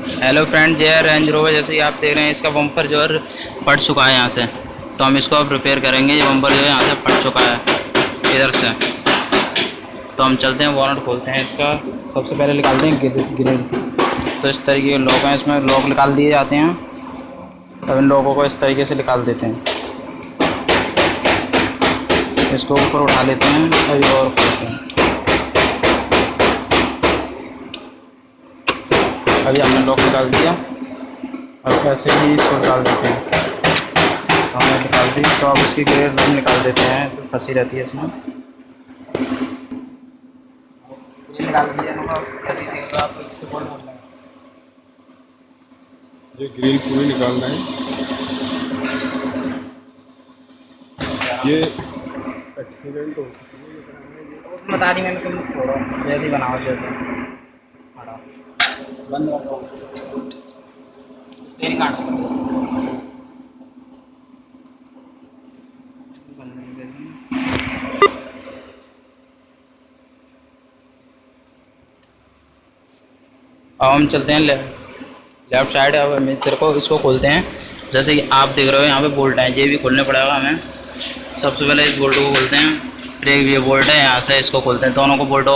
Hello friends, ये range rover जैसे ही आप देख रहे हैं इसका बम्पर जो है फट चुका है यहाँ से। तो हम इसको अब रिपेयर करेंगे। ये बम्पर जो है यहाँ से फट चुका है इधर से। तो हम चलते हैं, बोनट खोलते हैं इसका। सबसे पहले निकालते हैं ग्रिल। तो इस तरीके के लॉक हैं, इसमें लॉक निकाल दिए जाते हैं। अब इन लॉकों को इस तरीके से निकाल देते हैं। इसको ऊपर उठा लेते हैं, अभी और खोलते हैं। अभी हमने लॉक निकाल दिया और ऐसे ही इसको निकाल देते हैं। हमने निकाल दी, तो अब इसकी ग्रेड हम निकाल देते हैं, तो फंसी रहती है इसमें। निकाल दिया ये ग्रिल पूरी निकालना है। ये एक्सीडेंट हो चुकी है, ये बनाना है। ये बता दी मैंने, तुम छोड़ो जैसे ही बनाओ जैसे बंद कर दो। स्टेरिंग काट दो। अब हम चलते हैं लेफ्ट साइड। अब हम तेरे को इसको खोलते हैं। जैसे कि आप देख रहे हो यहाँ पे बोल्ट है, ये भी खोलने पड़ेगा हमें। सबसे पहले इस बोल्ट को खोलते हैं, फिर एक ये बोल्ट है, यहाँ से इसको खोलते हैं। दोनों को बोल्ट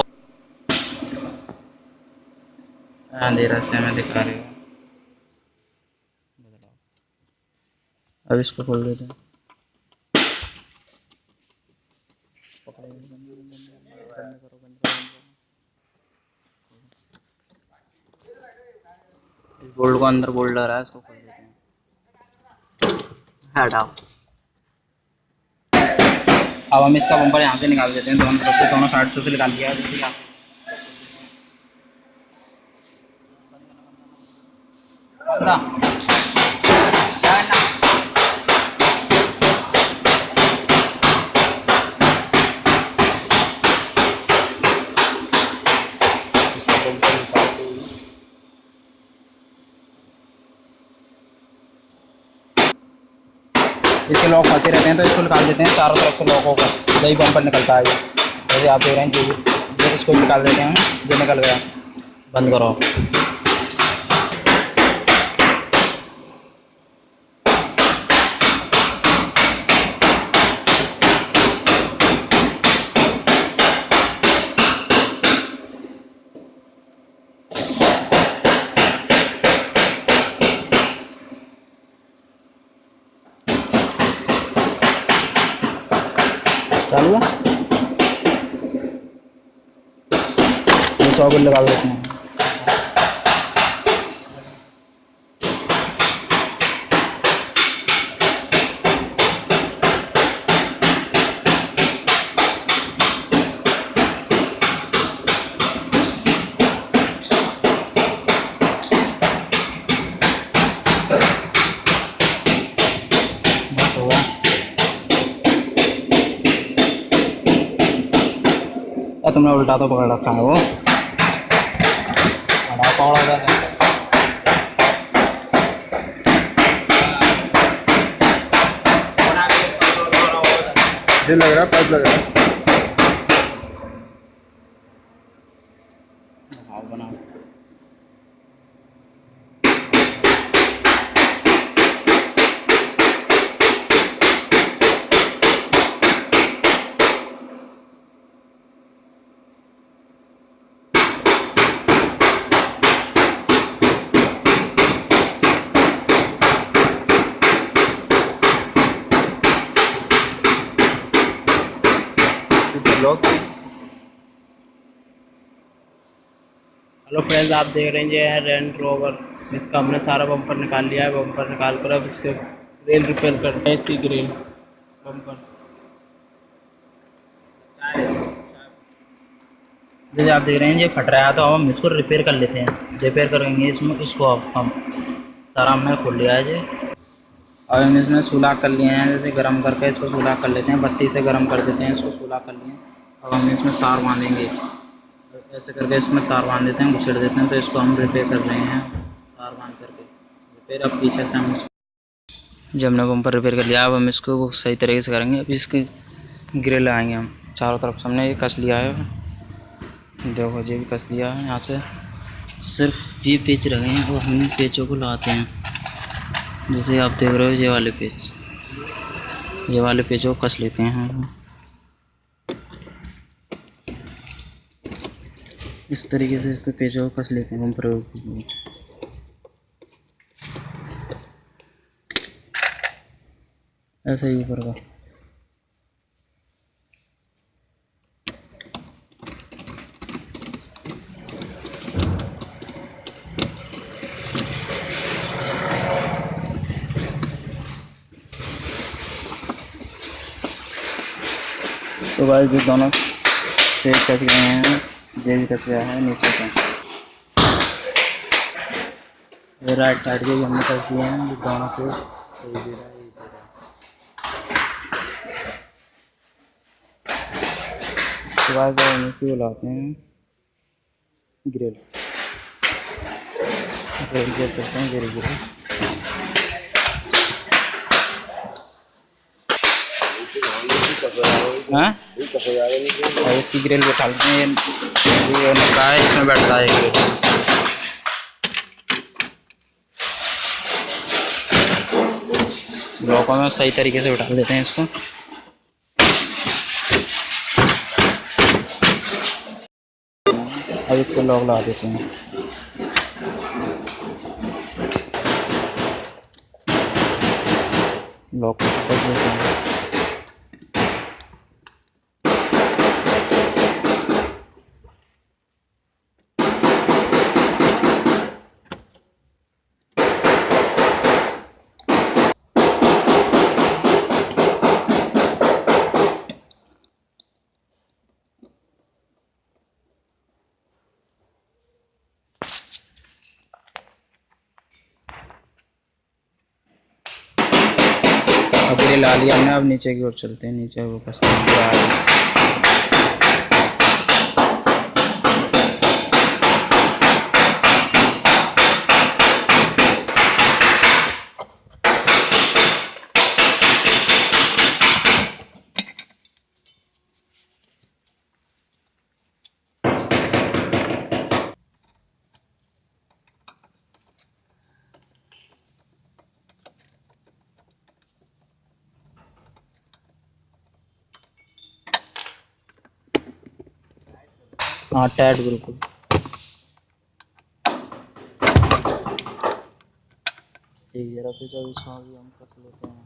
अंधेरा से हमें दिखा रही हूँ। अब इसको खोल देते हैं। इस बोल्ट को अंदर बोल्ट लग रहा है, इसको खोल देते हैं। हटाओ। अब हम इसका बम्पर यहाँ से निकाल देते हैं, दोनों तरफ से, दोनों साइड से निकाल दिया है। इसके लॉक फंसे रहते हैं, तो इसको निकाल देते हैं चारों तरफ से लॉकों का, यही बम्पर निकलता है। जैसे आप देख रहे हैं, ये इसको निकाल देते हैं। ये निकल गया, बंद करो। चालू है, ये 100 बिल लगा देते हैं। बस हो गया। तुमने उल्टा तो पकड़ रखा है वो, बड़ा पकड़ा था। ये लग रहा है, पाइप लग रहा है। बनाओ। लॉक हेलो फ्रेंड्स, आप देख रहे हैं ये है रेंज रोवर। इसका हमने सारा बम्पर निकाल लिया है। बम्पर निकाल कर अब इसके ग्रिल रिपेयर करते हैं। इसकी ग्रिल बम्पर जैसे आप देख रहे हैं ये फट रहा है, तो अब हम इसको रिपेयर कर लेते हैं। रिपेयर करेंगे इसमें, इसको अब हम सारा हमने खोल लिया है ये। और हम इसमें सुलाह कर लिए हैं, जैसे गर्म करके इसको सुलाह कर लेते हैं। बत्ती से गर्म कर देते हैं, इसको सुलाह कर लिए। अब हम इसमें तार बांधेंगे, ऐसे करके इसमें तार बांध देते हैं, घुसेड़ देते हैं। तो इसको हम रिपेयर कर रहे हैं तार बांध करके रिपेयर। अब पीछे से हम जब हमने बम्पर रिपेयर कर लिया, अब हम इसको सही तरीके से करेंगे। अब इसकी ग्रिल लगाएंगे हम चारों तरफ से। हमने ये कस लिया है, देखो ये भी कस दिया है यहाँ से। सिर्फ ये पेच रह गए हैं और हम इन पेचों को लाते हैं। जैसे आप देख रहे हो ये वाले पेच, ये वाले पेचों को कस लेते हैं हम। इस तरीके से इसके पेचों को कस लेते हैं हम प्रयोग के लिए। ऐसा ही ऊपर का। तो गाइस ये दोनों पेच कस गए हैं, ये भी कस गया है नीचे का। ये राइट साइड के भी हमने कस दिए हैं, ये दोनों पेच ये दे रहा है, ये दे रहा है। तो गाइस हम इसको बुलाते हैं ग्रिल। ग्रिल के चलते हैं, ग्रिल ग्रिल। हाँ, और इसकी ग्रिल बैठा लेते हैं। ये नका है, इसमें बैठता है ग्रिल। ब्लॉकों में सही तरीके से बैठा लेते हैं इसको। अब इसको लॉक लगा देते हैं। लॉक को पकड़ देते हैं। अब ग्रिल ला लिया हमने, अब नीचे की ओर चलते हैं। नीचे वो कसते हैं। हाँ टाइट बिल्कुल। एक जरा पे जब इसमें भी हम कस लेते हैं।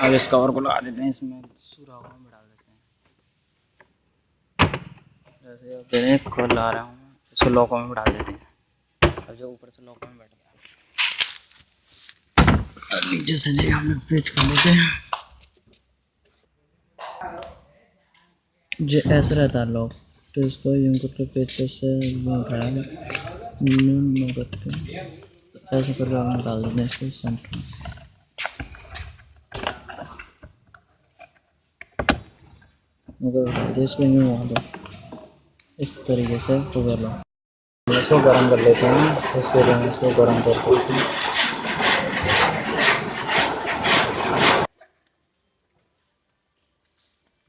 अब इस कवर को लगा देते हैं, इसमें सुराखों में डाल देते हैं। जैसे अब दे रहे हैं, कवर ला रहा हूँ, इसको लॉकों में डाल देते हैं। अब जो ऊपर से लॉकों में बैठ गया, अब नीचे से जी हमने पेच कर लेते हैं। जो ऐसा रहता है लॉक, तो इसको यूं करके पेच से उठाया, यूं करके ऐसे करके हम डाल देते हैं इसको सेंटर में। मगर इसको यूं वहाँ दो, इस तरीके से पकड़ लो। इसको गर्म कर लेते हैं, उसके लिए इसको गर्म कर लेते हैं।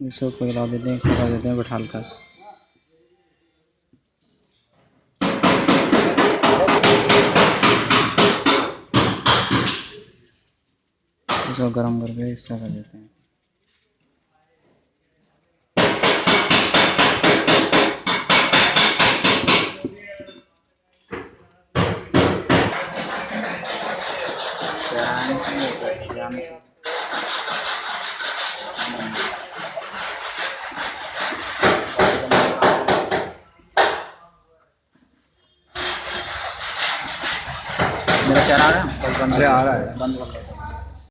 इसको पकड़ा देते हैं, इसे लगा देते हैं बैठाल कर। इसको गर्म करके इससे कर देते हैं। मेरा चेहरा आ रहा है? अरे आ रहा है।